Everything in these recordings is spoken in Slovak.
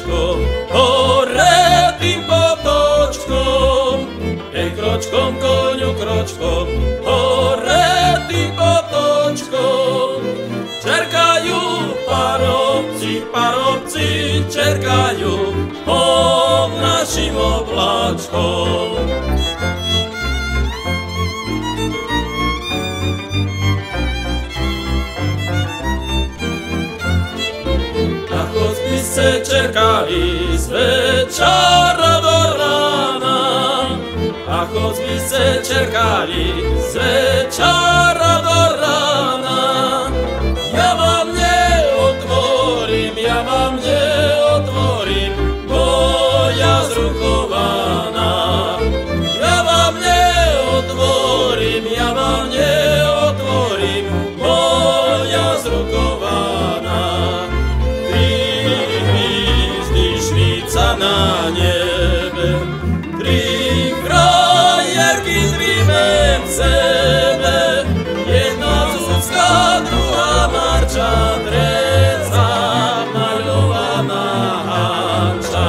kročkom, hore tým potočkom. Kročkom, koňu, kročkom, hore tým potočkom. Čerkajú parobci, parobci, čerkajú pod našim obláčkom. Na chodbice čerkali z večera do rána. A chodbice čerkali z večera do rána. Ja vám neotvorím, ja vám neotvorím, moja zruchovaná. Ja vám neotvorím, ja vám neotvorím, moja zruchovaná. Ty hvízdy švíca na nebe, sebe, jedna zuzka, druhá marča, treca maľovaná hanča.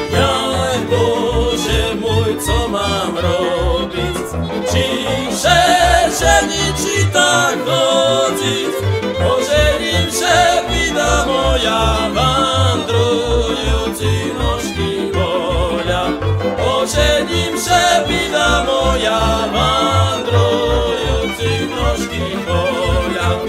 Jaj Bože môj, co mám robiť, či ženiť, či tak chodiť, ožením že vida moja, vandrujúci nožky voľa. Ožením že vida moja, vandrujúci nožky voľa.